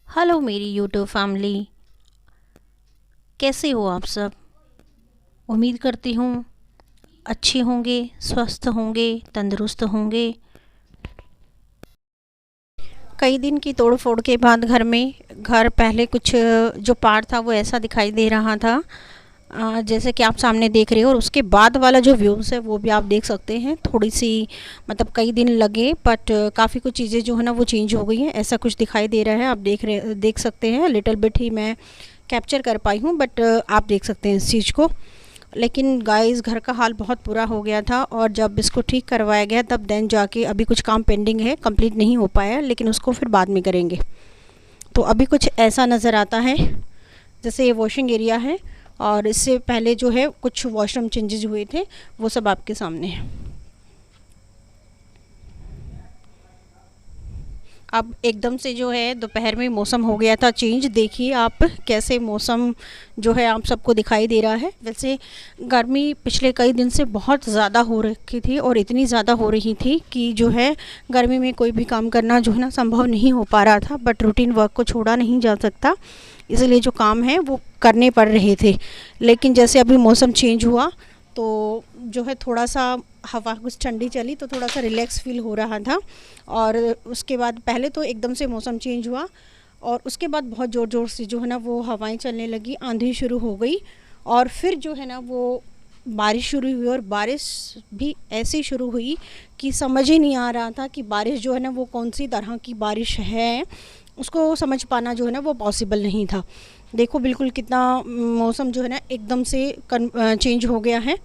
Hello मेरी YouTube family. कैसे हो आप सब? उम्मीद करती हूँ अच्छे होंगे, स्वस्थ होंगे, तंदुरुस्त होंगे। कई दिन की तोड़ फोड़ के बाद घर पहले कुछ जो पार्ट था वो ऐसा दिखाई दे रहा था, जैसे कि आप सामने देख रहे हो। और उसके बाद वाला जो व्यूज़ है वो भी आप देख सकते हैं। थोड़ी सी मतलब कई दिन लगे बट काफ़ी कुछ चीज़ें जो है ना वो चेंज हो गई हैं, ऐसा कुछ दिखाई दे रहा है। आप देख सकते हैं। लिटिल बिट ही मैं कैप्चर कर पाई हूँ बट आप देख सकते हैं इस चीज़ को। लेकिन गाइस घर का हाल बहुत बुरा हो गया था और जब इसको ठीक करवाया गया तब देन जाके अभी कुछ काम पेंडिंग है, कंप्लीट नहीं हो पाया, लेकिन उसको फिर बाद में करेंगे। तो अभी कुछ ऐसा नज़र आता है जैसे ये वॉशिंग एरिया है और इससे पहले जो है कुछ वॉशरूम चेंजेस हुए थे, वो सब आपके सामने है। अब एकदम से जो है दोपहर में मौसम हो गया था चेंज। देखिए आप कैसे मौसम जो है आप सबको दिखाई दे रहा है। वैसे गर्मी पिछले कई दिन से बहुत ज़्यादा हो रखी थी और इतनी ज़्यादा हो रही थी कि जो है गर्मी में कोई भी काम करना जो है ना संभव नहीं हो पा रहा था। बट रूटीन वर्क को छोड़ा नहीं जा सकता, इसलिए जो काम है वो करने पड़ रहे थे। लेकिन जैसे अभी मौसम चेंज हुआ तो जो है थोड़ा सा हवा कुछ ठंडी चली तो थोड़ा सा रिलैक्स फील हो रहा था। और उसके बाद पहले तो एकदम से मौसम चेंज हुआ और उसके बाद बहुत ज़ोर ज़ोर से जो है ना वो हवाएं चलने लगी, आंधी शुरू हो गई और फिर जो है ना वो बारिश शुरू हुई। और बारिश भी ऐसी शुरू हुई कि समझ ही नहीं आ रहा था कि बारिश जो है ना वो कौन सी तरह की बारिश है, उसको समझ पाना जो है ना वो पॉसिबल नहीं था। देखो बिल्कुल कितना मौसम जो है ना एकदम से चेंज हो गया है।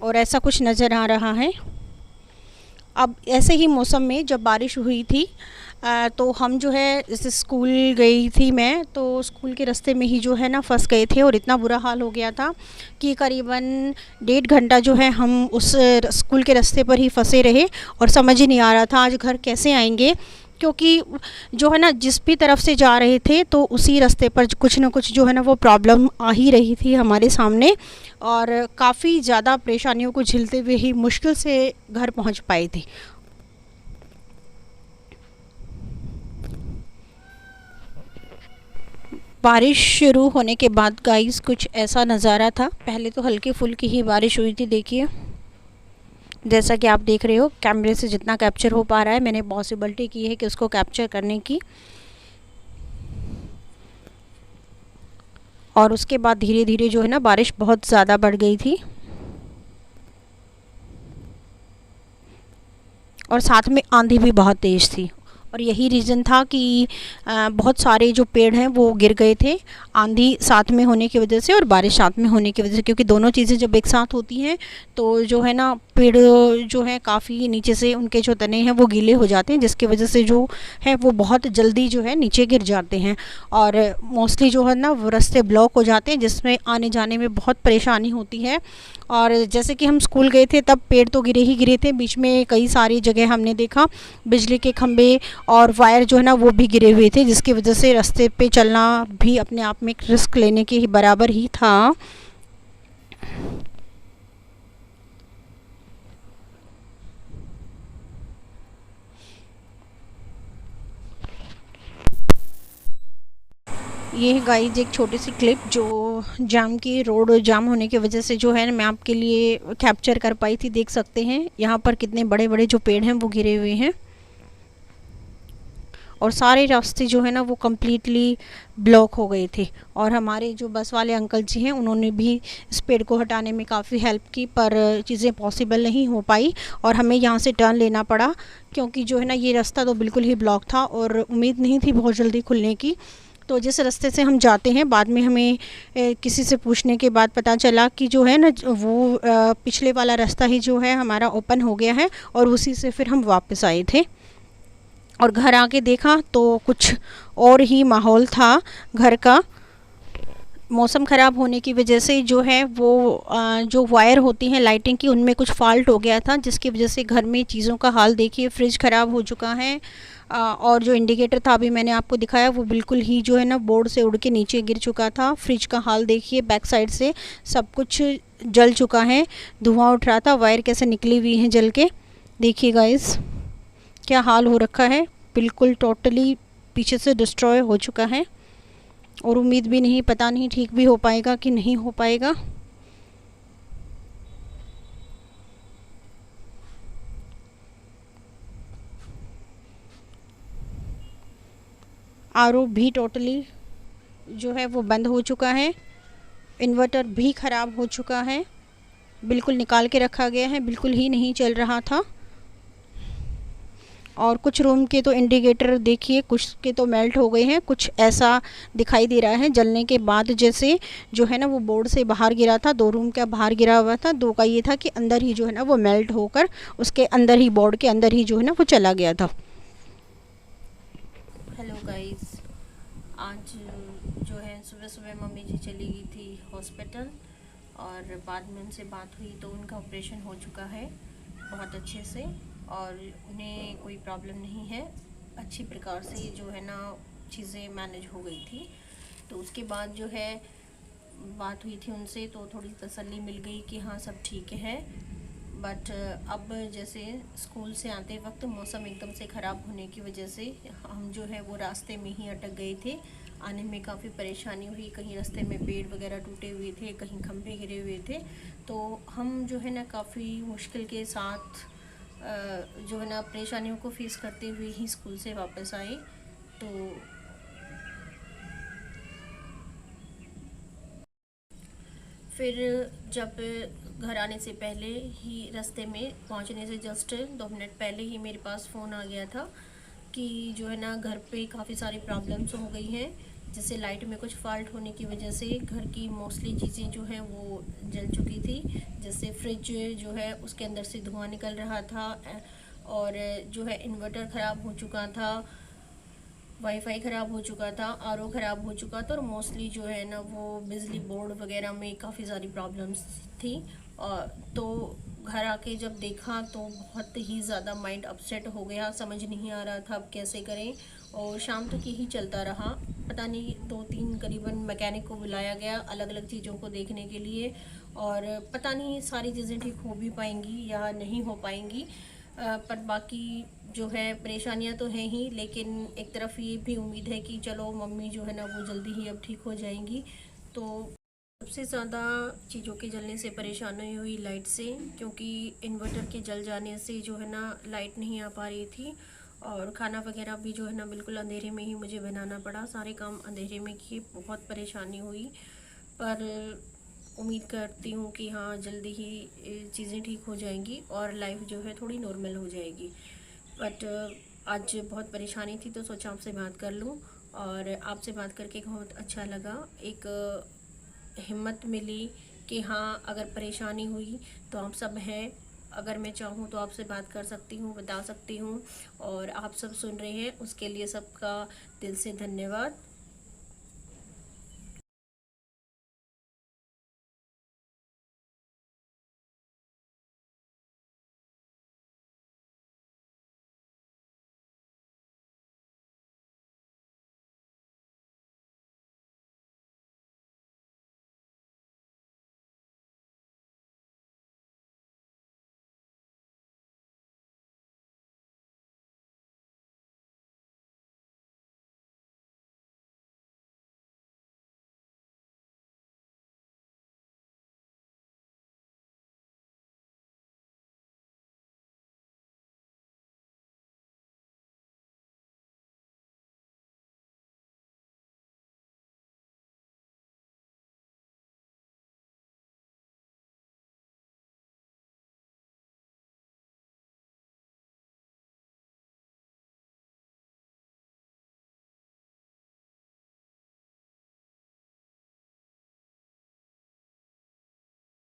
और ऐसा कुछ नज़र आ रहा है। अब ऐसे ही मौसम में जब बारिश हुई थी तो हम जो है जैसे स्कूल गई थी मैं, तो स्कूल के रास्ते में ही जो है ना फंस गए थे और इतना बुरा हाल हो गया था कि करीबन 1.5 घंटा जो है हम उस स्कूल के रास्ते पर ही फंसे रहे और समझ ही नहीं आ रहा था आज घर कैसे आएंगे। क्योंकि जो है ना जिस भी तरफ से जा रहे थे तो उसी रास्ते पर कुछ ना कुछ जो है ना वो प्रॉब्लम आ ही रही थी हमारे सामने और काफ़ी ज़्यादा परेशानियों को झेलते हुए ही मुश्किल से घर पहुंच पाए थे। बारिश शुरू होने के बाद गाइस कुछ ऐसा नज़ारा था। पहले तो हल्की फुल्की ही बारिश हुई थी। देखिए जैसा कि आप देख रहे हो, कैमरे से जितना कैप्चर हो पा रहा है मैंने पॉसिबिलिटी की है कि उसको कैप्चर करने की। और उसके बाद धीरे धीरे जो है ना बारिश बहुत ज़्यादा बढ़ गई थी और साथ में आंधी भी बहुत तेज़ थी। और यही रीज़न था कि बहुत सारे जो पेड़ हैं वो गिर गए थे, आंधी साथ में होने की वजह से और बारिश साथ में होने की वजह से। क्योंकि दोनों चीज़ें जब एक साथ होती हैं तो जो है ना पेड़ जो है काफ़ी नीचे से उनके जो तने हैं वो गीले हो जाते हैं, जिसकी वजह से जो है वो बहुत जल्दी जो है नीचे गिर जाते हैं और मोस्टली जो है ना वो रास्ते ब्लॉक हो जाते हैं, जिसमें आने जाने में बहुत परेशानी होती है। और जैसे कि हम स्कूल गए थे तब पेड़ तो गिरे ही गिरे थे, बीच में कई सारी जगह हमने देखा बिजली के खंभे और वायर जो है ना वो भी गिरे हुए थे, जिसकी वजह से रास्ते पे चलना भी अपने आप में एक रिस्क लेने के ही बराबर ही था। ये है गाइज एक छोटी सी क्लिप जो जाम की रोड जाम होने की वजह से जो है मैं आपके लिए कैप्चर कर पाई थी। देख सकते हैं यहाँ पर कितने बड़े बड़े जो पेड़ हैं वो गिरे हुए हैं और सारे रास्ते जो है ना वो कम्प्लीटली ब्लॉक हो गए थे। और हमारे जो बस वाले अंकल जी हैं उन्होंने भी इस पेड़ को हटाने में काफ़ी हेल्प की, पर चीज़ें पॉसिबल नहीं हो पाई और हमें यहाँ से टर्न लेना पड़ा। क्योंकि जो है ना ये रास्ता तो बिल्कुल ही ब्लॉक था और उम्मीद नहीं थी बहुत जल्दी खुलने की। तो जिस रास्ते से हम जाते हैं बाद में हमें किसी से पूछने के बाद पता चला कि जो है ना वो पिछले वाला रास्ता ही जो है हमारा ओपन हो गया है और उसी से फिर हम वापस आए थे। और घर आके देखा तो कुछ और ही माहौल था घर का। मौसम ख़राब होने की वजह से जो है वो जो वायर होती हैं लाइटिंग की उनमें कुछ फॉल्ट हो गया था, जिसकी वजह से घर में चीज़ों का हाल देखिए। फ्रिज ख़राब हो चुका है और जो इंडिकेटर था अभी मैंने आपको दिखाया वो बिल्कुल ही जो है ना बोर्ड से उड़ के नीचे गिर चुका था। फ्रिज का हाल देखिए, बैक साइड से सब कुछ जल चुका है, धुआं उठ रहा था, वायर कैसे निकली हुई हैं जल के। देखिए गाइस क्या हाल हो रखा है, बिल्कुल टोटली पीछे से डिस्ट्रॉय हो चुका है। और उम्मीद भी नहीं, पता नहीं ठीक भी हो पाएगा कि नहीं हो पाएगा। आरओ भी टोटली जो है वो बंद हो चुका है, इन्वर्टर भी ख़राब हो चुका है, बिल्कुल निकाल के रखा गया है, बिल्कुल ही नहीं चल रहा था। और कुछ रूम के तो इंडिकेटर देखिए, कुछ के तो मेल्ट हो गए हैं, कुछ ऐसा दिखाई दे रहा है जलने के बाद जैसे जो है ना वो बोर्ड से बाहर गिरा था। 2 रूम का बाहर गिरा हुआ था, 2 का ये था कि अंदर ही जो है ना वो मेल्ट होकर उसके अंदर ही, बोर्ड के अंदर ही जो है ना वो चला गया था। हेलो गाइस, आज जो है सुबह सुबह मम्मी जी चली गई थी हॉस्पिटल, और बाद में उनसे बात हुई तो उनका ऑपरेशन हो चुका है बहुत अच्छे से, और उन्हें कोई प्रॉब्लम नहीं है, अच्छी प्रकार से जो है ना चीज़ें मैनेज हो गई थी। तो उसके बाद जो है बात हुई थी उनसे तो थोड़ी तसल्ली मिल गई कि हाँ सब ठीक है। बट अब जैसे स्कूल से आते वक्त मौसम एकदम से ख़राब होने की वजह से हम जो है वो रास्ते में ही अटक गए थे। आने में काफ़ी परेशानी हुई, कहीं रास्ते में पेड़ वगैरह टूटे हुए थे, कहीं खंभे गिरे हुए थे। तो हम जो है ना काफ़ी मुश्किल के साथ जो है ना परेशानियों को फेस करते हुए ही स्कूल से वापस आए। तो फिर जब घर आने से पहले ही, रास्ते में पहुंचने से जस्ट 2 मिनट पहले ही मेरे पास फ़ोन आ गया था कि जो है ना घर पे काफ़ी सारी प्रॉब्लम्स हो गई हैं। जैसे लाइट में कुछ फॉल्ट होने की वजह से घर की मोस्टली चीज़ें जो हैं वो जल चुकी थी। जैसे फ्रिज जो है उसके अंदर से धुआं निकल रहा था, और जो है इन्वर्टर ख़राब हो चुका था, वाईफाई ख़राब हो चुका था, आरओ ख़राब हो चुका था, और मोस्टली जो है ना वो बिजली बोर्ड वगैरह में काफ़ी सारी प्रॉब्लम्स थी। और तो घर आके जब देखा तो बहुत ही ज़्यादा माइंड अपसेट हो गया, समझ नहीं आ रहा था अब कैसे करें। और शाम तक यही चलता रहा, पता नहीं 2-3 करीबन मैकेनिक को बुलाया गया अलग अलग चीज़ों को देखने के लिए, और पता नहीं सारी चीज़ें ठीक हो भी पाएंगी या नहीं हो पाएंगी। पर बाकी जो है परेशानियां तो हैं ही, लेकिन एक तरफ ये भी उम्मीद है कि चलो मम्मी जो है ना वो जल्दी ही अब ठीक हो जाएंगी। तो सबसे ज़्यादा चीज़ों के जलने से परेशानी हुई लाइट से, क्योंकि इन्वर्टर के जल जाने से जो है ना लाइट नहीं आ पा रही थी, और खाना वगैरह भी जो है ना बिल्कुल अंधेरे में ही मुझे बनाना पड़ा, सारे काम अंधेरे में किए, बहुत परेशानी हुई। पर उम्मीद करती हूँ कि हाँ जल्दी ही चीज़ें ठीक हो जाएंगी और लाइफ जो है थोड़ी नॉर्मल हो जाएगी। बट आज बहुत परेशानी थी तो सोचा आपसे बात कर लूँ, और आपसे बात करके बहुत अच्छा लगा। एक हिम्मत मिली कि हाँ अगर परेशानी हुई तो आप सब हैं, अगर मैं चाहूँ तो आपसे बात कर सकती हूँ, बता सकती हूँ, और आप सब सुन रहे हैं उसके लिए सबका दिल से धन्यवाद।